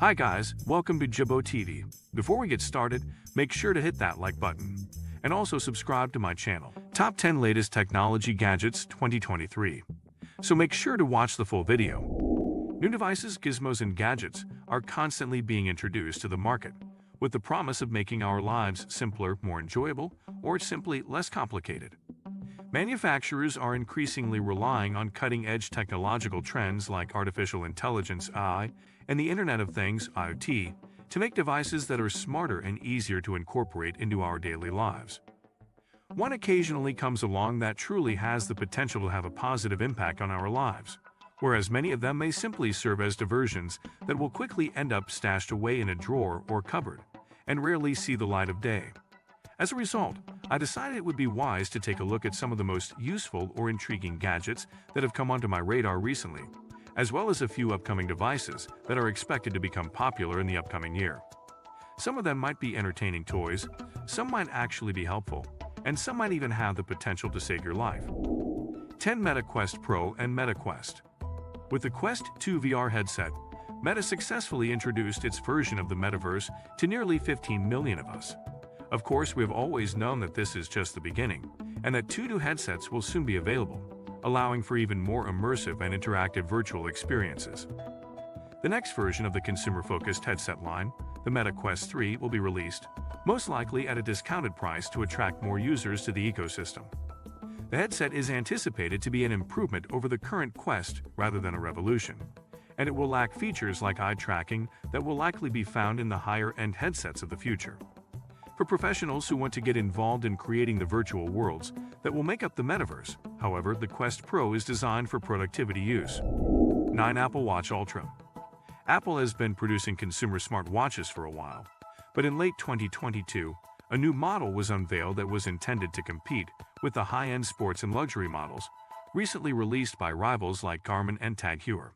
Hi guys, welcome to Jibbo TV. Before we get started, make sure to hit that like button and also subscribe to my channel. Top 10 Latest Technology Gadgets 2023. So make sure to watch the full video. New devices, gizmos, and gadgets are constantly being introduced to the market with the promise of making our lives simpler, more enjoyable, or simply less complicated. Manufacturers are increasingly relying on cutting-edge technological trends like artificial intelligence (AI) and the Internet of Things (IoT) to make devices that are smarter and easier to incorporate into our daily lives. One occasionally comes along that truly has the potential to have a positive impact on our lives, whereas many of them may simply serve as diversions that will quickly end up stashed away in a drawer or cupboard and rarely see the light of day. As a result, I decided it would be wise to take a look at some of the most useful or intriguing gadgets that have come onto my radar recently, as well as a few upcoming devices that are expected to become popular in the upcoming year. Some of them might be entertaining toys, some might actually be helpful, and some might even have the potential to save your life. 10 Meta Quest Pro and Meta Quest. With the Quest 2 VR headset, Meta successfully introduced its version of the metaverse to nearly 15 million of us. Of course, we have always known that this is just the beginning, and that 2 new headsets will soon be available, allowing for even more immersive and interactive virtual experiences. The next version of the consumer-focused headset line, the Meta Quest 3, will be released, most likely at a discounted price to attract more users to the ecosystem. The headset is anticipated to be an improvement over the current Quest rather than a revolution, and it will lack features like eye tracking that will likely be found in the higher-end headsets of the future. For professionals who want to get involved in creating the virtual worlds that will make up the metaverse, however, the Quest Pro is designed for productivity use. 9 Apple Watch Ultra. Apple has been producing consumer smartwatches for a while, but in late 2022, a new model was unveiled that was intended to compete with the high-end sports and luxury models, recently released by rivals like Garmin and Tag Heuer.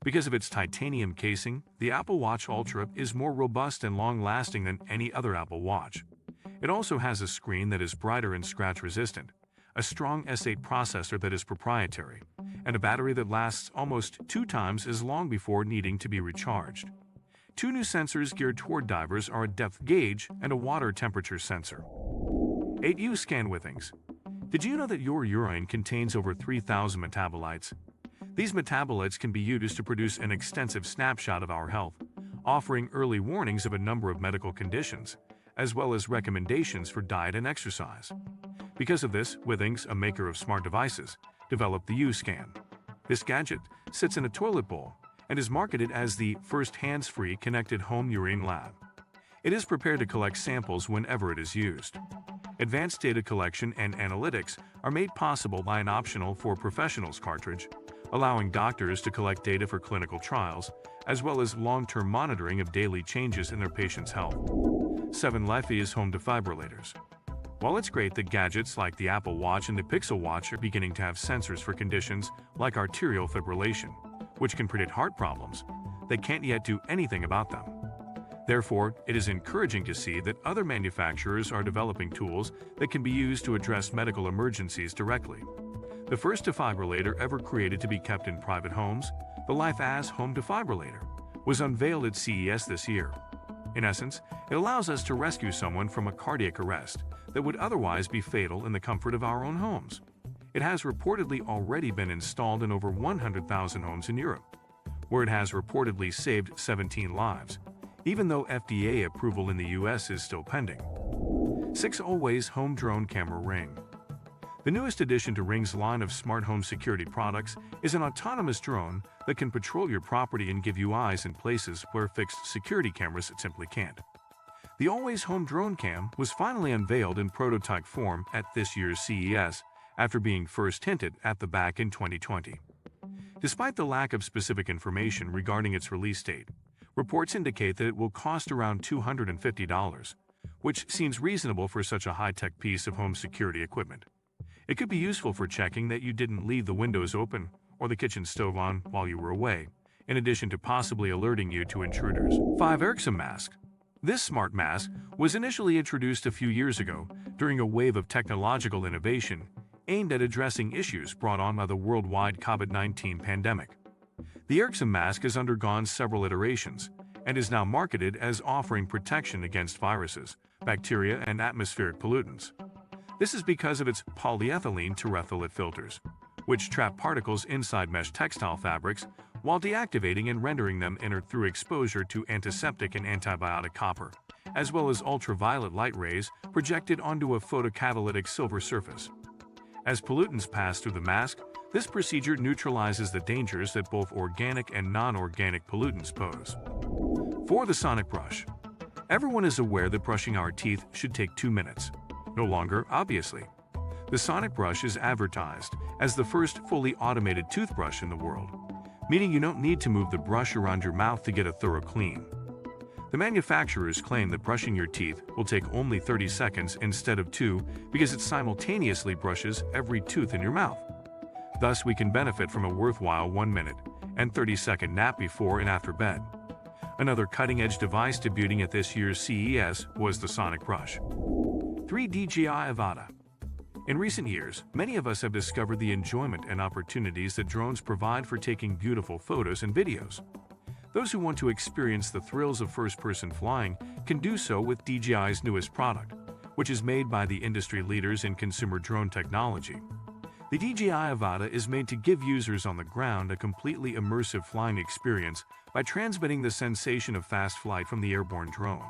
Because of its titanium casing, the Apple Watch Ultra is more robust and long-lasting than any other Apple Watch. It also has a screen that is brighter and scratch-resistant, a strong S8 processor that is proprietary, and a battery that lasts almost 2 times as long before needing to be recharged. 2 new sensors geared toward divers are a depth gauge and a water temperature sensor. 8 U-Scan Withings. Did you know that your urine contains over 3,000 metabolites? These metabolites can be used to produce an extensive snapshot of our health, offering early warnings of a number of medical conditions, as well as recommendations for diet and exercise. Because of this, Withings, a maker of smart devices, developed the U-Scan. This gadget sits in a toilet bowl and is marketed as the first hands-free connected home urine lab. It is prepared to collect samples whenever it is used. Advanced data collection and analytics are made possible by an optional for professionals cartridge, allowing doctors to collect data for clinical trials, as well as long-term monitoring of daily changes in their patients' health. 7 Life's Home Defibrillators. While it's great that gadgets like the Apple Watch and the Pixel Watch are beginning to have sensors for conditions like arterial fibrillation, which can predict heart problems, they can't yet do anything about them. Therefore, it is encouraging to see that other manufacturers are developing tools that can be used to address medical emergencies directly. The first defibrillator ever created to be kept in private homes, the Life's Home Defibrillator, was unveiled at CES this year. In essence, it allows us to rescue someone from a cardiac arrest that would otherwise be fatal in the comfort of our own homes. It has reportedly already been installed in over 100,000 homes in Europe, where it has reportedly saved 17 lives, even though FDA approval in the US is still pending. 6 Always Home Drone Camera Ring. The newest addition to Ring's line of smart home security products is an autonomous drone that can patrol your property and give you eyes in places where fixed security cameras simply can't. The Always Home Drone Cam was finally unveiled in prototype form at this year's CES after being first hinted at back in 2020. Despite the lack of specific information regarding its release date, reports indicate that it will cost around $250, which seems reasonable for such a high-tech piece of home security equipment. It could be useful for checking that you didn't leave the windows open or the kitchen stove on while you were away, in addition to possibly alerting you to intruders. 5 Ericsson Mask. This smart mask was initially introduced a few years ago during a wave of technological innovation aimed at addressing issues brought on by the worldwide COVID-19 pandemic. The Ericsson mask has undergone several iterations, and is now marketed as offering protection against viruses, bacteria, and atmospheric pollutants. This is because of its polyethylene terephthalate filters, which trap particles inside mesh textile fabrics while deactivating and rendering them inert through exposure to antiseptic and antibiotic copper, as well as ultraviolet light rays projected onto a photocatalytic silver surface. As pollutants pass through the mask, this procedure neutralizes the dangers that both organic and non-organic pollutants pose. For the sonic brush, everyone is aware that brushing our teeth should take 2 minutes. No longer, obviously. The sonic brush is advertised as the first fully automated toothbrush in the world, meaning you don't need to move the brush around your mouth to get a thorough clean. The manufacturers claim that brushing your teeth will take only 30 seconds instead of 2 because it simultaneously brushes every tooth in your mouth. Thus, we can benefit from a worthwhile 1 minute and 30-second nap before and after bed. Another cutting-edge device debuting at this year's CES was the sonic brush. 3 DJI Avata. In recent years, many of us have discovered the enjoyment and opportunities that drones provide for taking beautiful photos and videos. Those who want to experience the thrills of first-person flying can do so with DJI's newest product, which is made by the industry leaders in consumer drone technology. The DJI Avata is made to give users on the ground a completely immersive flying experience by transmitting the sensation of fast flight from the airborne drone.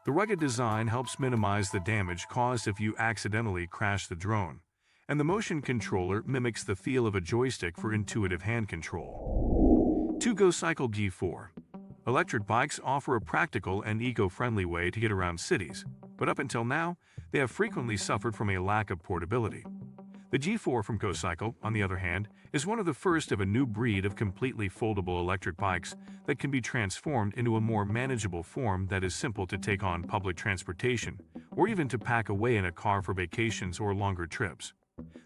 The rugged design helps minimize the damage caused if you accidentally crash the drone, and the motion controller mimics the feel of a joystick for intuitive hand control. 2 GoCycle G4. Electric bikes offer a practical and eco-friendly way to get around cities, but up until now, they have frequently suffered from a lack of portability. The G4 from GoCycle, on the other hand, is one of the first of a new breed of completely foldable electric bikes that can be transformed into a more manageable form that is simple to take on public transportation, or even to pack away in a car for vacations or longer trips.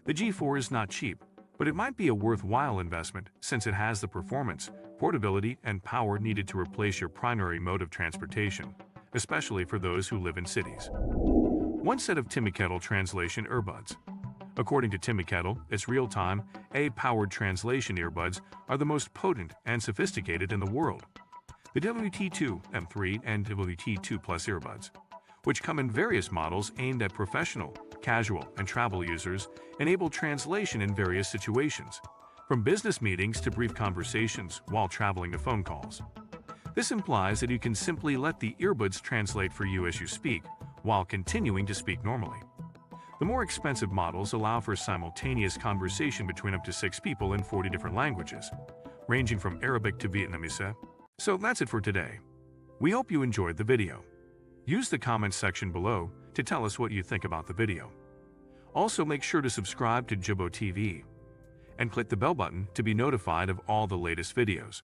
The G4 is not cheap, but it might be a worthwhile investment since it has the performance, portability, and power needed to replace your primary mode of transportation, especially for those who live in cities. 1 set of Timmy-Kettle translation earbuds. According to Timmy-Kettle, its real-time, AI-powered translation earbuds are the most potent and sophisticated in the world. The WT2 M3 and WT2 Plus earbuds, which come in various models aimed at professional, casual, and travel users, enable translation in various situations, from business meetings to brief conversations while traveling to phone calls. This implies that you can simply let the earbuds translate for you as you speak, while continuing to speak normally. The more expensive models allow for simultaneous conversation between up to 6 people in 40 different languages, ranging from Arabic to Vietnamese. So that's it for today. We hope you enjoyed the video. Use the comments section below to tell us what you think about the video. Also, make sure to subscribe to Jibo TV and click the bell button to be notified of all the latest videos.